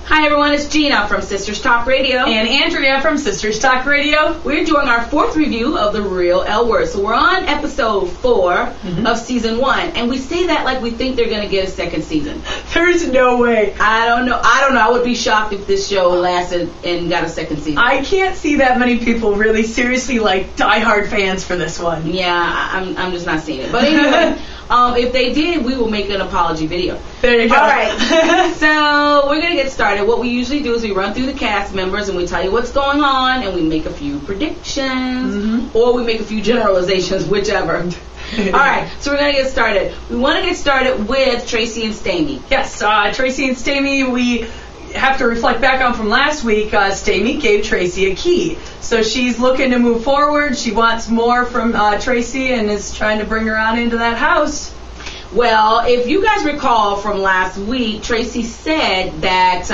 Hi everyone, it's Gina from Sisters Talk Radio. And Andrea from Sisters Talk Radio. We're doing our fourth review of the Real L Word. So we're on episode 4 of season 1. And we say that like we think they're going to get a second season. There's no way. I don't know. I would be shocked if this show lasted and got a second season. I can't see that many people really seriously like diehard fans for this one. Yeah, I'm just not seeing it. But anyway, if they did, we will make an apology video. There you go. All right. So we're going to get started. What we usually do is we run through the cast members and we tell you what's going on and we make a few predictions or we make a few generalizations, whichever. All right, so we're going to get started. We want to get started with Tracy and Stamie. Yes, Tracy and Stamie, we have to reflect back on from last week. Stamie gave Tracy a key. So she's looking to move forward. She wants more from Tracy and is trying to bring her on into that house. Well, if you guys recall from last week, Tracy said that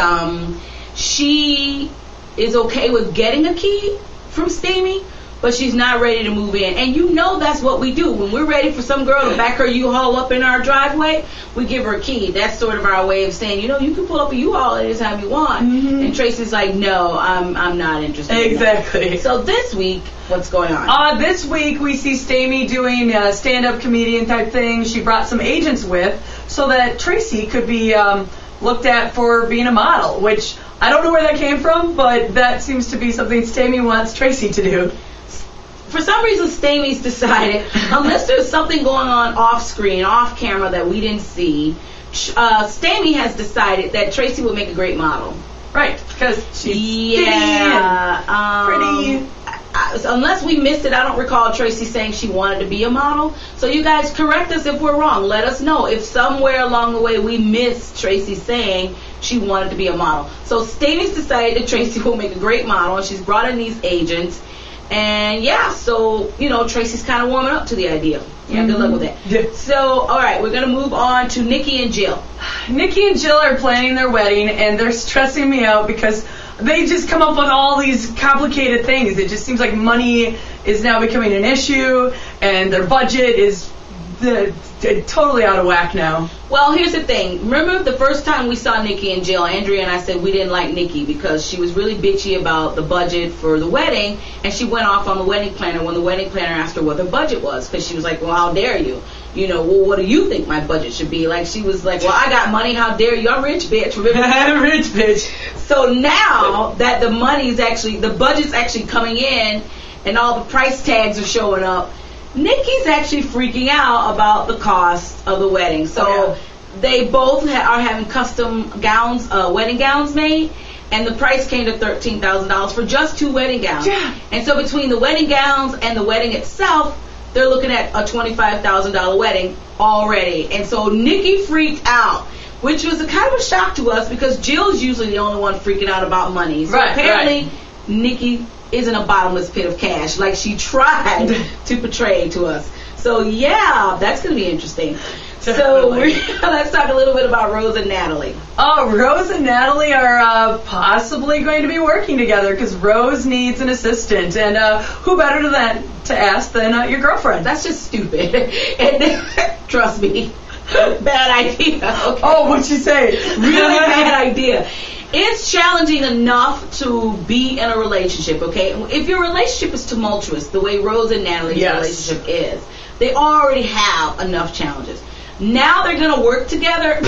she is okay with getting a key from Stamie, but she's not ready to move in. And you know that's what we do. When we're ready for some girl to back her U-Haul up in our driveway, we give her a key. That's sort of our way of saying, you know, you can pull up a U-Haul anytime you want. And Tracy's like, no, I'm not interested. Exactly. In that. So this week, what's going on? This week we see Stamie doing a stand-up comedian type thing. She brought some agents with so that Tracy could be looked at for being a model, which I don't know where that came from, but that seems to be something Stamie wants Tracy to do. For some reason, Stamie's decided, unless there's something going on off screen, off camera that we didn't see, Stamie has decided that Tracy would make a great model. Right, because she's pretty. Unless we missed it, I don't recall Tracy saying she wanted to be a model. So you guys correct us if we're wrong. Let us know if somewhere along the way we missed Tracy saying she wanted to be a model. So Stamie's decided that Tracy will make a great model, and she's brought in these agents. And yeah, so, you know, Tracy's kind of warming up to the idea. Yeah, good luck with that. Yeah. So, all right, we're going to move on to Nikki and Jill. Nikki and Jill are planning their wedding, and they're stressing me out because they just come up with all these complicated things. It just seems like money is now becoming an issue, and their budget is totally out of whack now. Well, here's the thing. Remember the first time we saw Nikki and Jill, Andrea and I said we didn't like Nikki because she was really bitchy about the budget for the wedding, and she went off on the wedding planner when the wedding planner asked her what her budget was, because she was like, well, how dare you? You know, well, what do you think my budget should be? Like, she was like, well, I got money, how dare you? I'm rich, bitch. Remember? I'm rich, bitch. So now that the budget's actually coming in and all the price tags are showing up, Nikki's actually freaking out about the cost of the wedding. So they both are having custom gowns, wedding gowns made, and the price came to $13,000 for just 2 wedding gowns. Yeah. And so between the wedding gowns and the wedding itself, they're looking at a $25,000 wedding already. And so Nikki freaked out, which was a kind of a shock to us because Jill's usually the only one freaking out about money. So apparently Nikki isn't a bottomless pit of cash like she tried to portray to us. So yeah, that's going to be interesting. So let's talk a little bit about Rose and Natalie. Oh, Rose and Natalie are possibly going to be working together because Rose needs an assistant. And who better to ask than your girlfriend? That's just stupid. And trust me, bad idea. Okay. Oh, what'd you say? Really bad idea. It's challenging enough to be in a relationship, okay? If your relationship is tumultuous, the way Rose and Natalie's relationship is, they already have enough challenges. Now they're going to work together.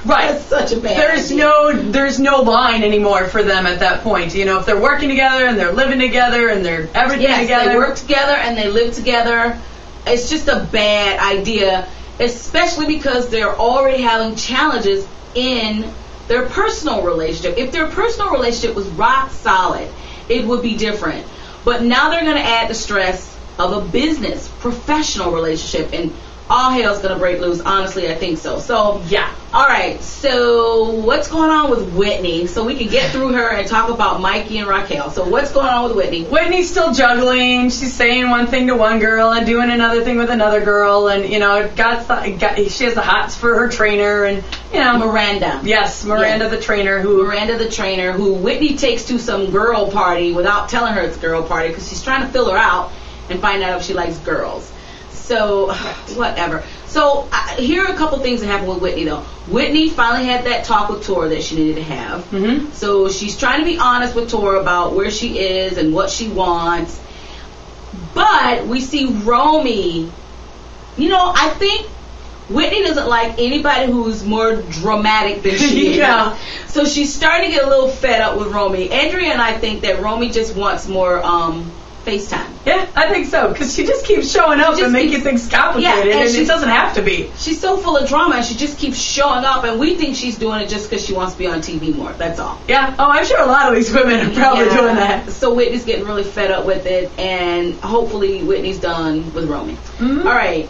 Right. That's such a bad idea. There's no line anymore for them at that point. You know, if they're working together and they're living together and they're everything together. They work together and they live together. It's just a bad idea, especially because they're already having challenges in their personal relationship. If their personal relationship was rock solid, it would be different. But now they're going to add the stress of a business, professional relationship, and all hell's going to break loose. Honestly, I think so. So, yeah. All right. So, what's going on with Whitney? So we can get through her and talk about Mikey and Raquel. So, what's going on with Whitney? Whitney's still juggling. She's saying one thing to one girl and doing another thing with another girl. And, you know, she has the hots for her trainer. And, you know. Miranda. Yes, Miranda the trainer. Miranda the trainer who Whitney takes to some girl party without telling her it's a girl party because she's trying to fill her out and find out if she likes girls. So, whatever. So, here are a couple things that happened with Whitney, though. Whitney finally had that talk with Tora that she needed to have. Mm-hmm. So, she's trying to be honest with Tora about where she is and what she wants. But we see Romi. You know, I think Whitney doesn't like anybody who's more dramatic than she is. Yeah. So, she's starting to get a little fed up with Romi. Andrea and I think that Romi just wants more FaceTime. Yeah, I think so, because she just keeps showing up and making things complicated, and it doesn't have to be. She's so full of drama, and she just keeps showing up, and we think she's doing it just because she wants to be on TV more. That's all. Yeah. Oh, I'm sure a lot of these women are probably doing that. So Whitney's getting really fed up with it, and hopefully Whitney's done with Romi. Mm-hmm. All right.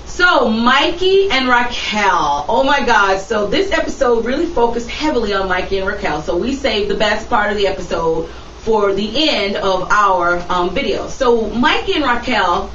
So, Mikey and Raquel. Oh, my God. So, this episode really focused heavily on Mikey and Raquel. So, we saved the best part of the episode for the end of our video. So, Mikey and Raquel,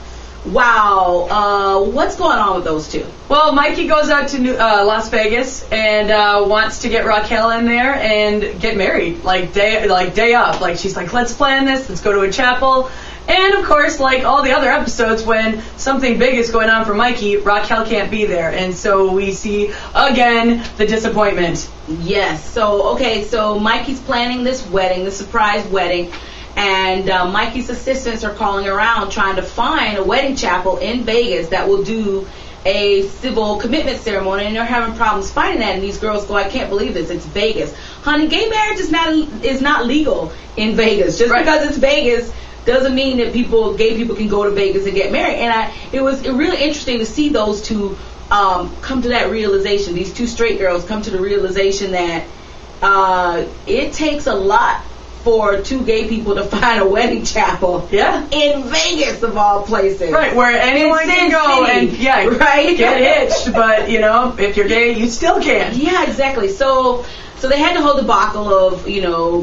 wow. What's going on with those two? Well, Mikey goes out to Las Vegas and wants to get Raquel in there and get married, day up. Like, she's like, let's plan this. Let's go to a chapel. And, of course, like all the other episodes, when something big is going on for Mikey, Raquel can't be there. And so we see, again, the disappointment. Yes. So Mikey's planning this wedding, this surprise wedding, and Mikey's assistants are calling around trying to find a wedding chapel in Vegas that will do a civil commitment ceremony, and they're having problems finding that. And these girls go, I can't believe this. It's Vegas. Honey, gay marriage is not legal in Vegas. Just because it's Vegas doesn't mean that gay people can go to Vegas and get married. And it was really interesting to see those two come to that realization. These two straight girls come to the realization that it takes a lot for two gay people to find a wedding chapel. Yeah. In Vegas, of all places. Right, where anyone can go and get hitched. But, if you're gay, you still can. Yeah, exactly. So they had the whole debacle of,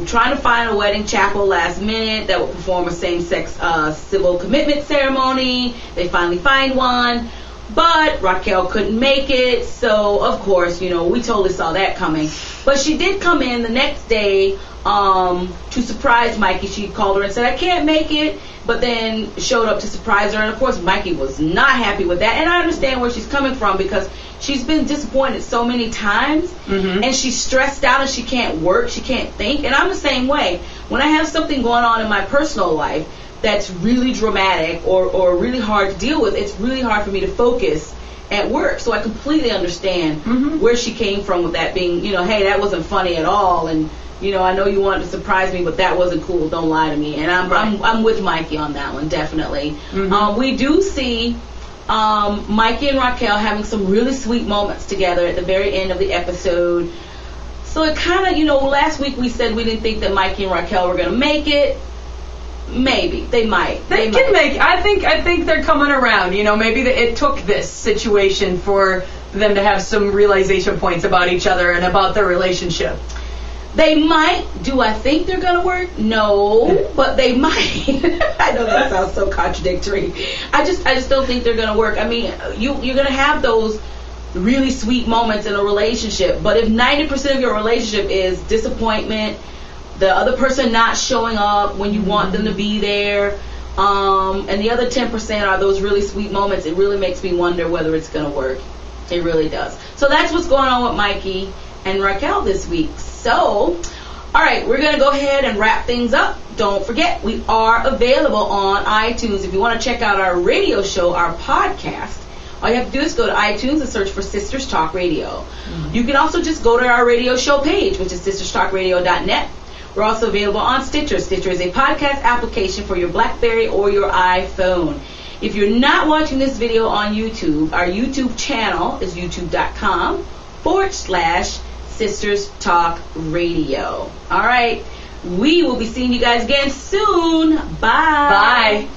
trying to find a wedding chapel last minute that would perform a same-sex civil commitment ceremony. They finally find one, but Raquel couldn't make it. So, of course, we totally saw that coming. But she did come in the next day to surprise Mikey. She called her and said, I can't make it, but then showed up to surprise her. And, of course, Mikey was not happy with that. And I understand where she's coming from, because she's been disappointed so many times, and she's stressed out and she can't work, she can't think. And I'm the same way. When I have something going on in my personal life that's really dramatic or really hard to deal with, it's really hard for me to focus at work. So I completely understand where she came from with that being, hey, that wasn't funny at all, and I know you wanted to surprise me, but that wasn't cool. Don't lie to me. And I'm with Mikey on that one, definitely. We do see Mikey and Raquel having some really sweet moments together at the very end of the episode. So it kind of, last week we said we didn't think that Mikey and Raquel were going to make it. Maybe. They might. They can make it. I think they're coming around. Maybe it took this situation for them to have some realization points about each other and about their relationship. They might. Do I think they're going to work? No, but they might. I know that sounds so contradictory. I just don't think they're going to work. I mean, you're going to have those really sweet moments in a relationship, but if 90% of your relationship is disappointment, the other person not showing up when you want them to be there, and the other 10% are those really sweet moments, it really makes me wonder whether it's going to work. It really does. So that's what's going on with Mikey and Raquel this week. So, all right, we're going to go ahead and wrap things up. Don't forget, we are available on iTunes. If you want to check out our radio show, our podcast, all you have to do is go to iTunes and search for Sisters Talk Radio. You can also just go to our radio show page, which is sisterstalk-radio.net. We're also available on Stitcher. Stitcher is a podcast application for your BlackBerry or your iPhone. If you're not watching this video on YouTube, our YouTube channel is youtube.com/Sisters Talk Radio. All right. We will be seeing you guys again soon. Bye. Bye.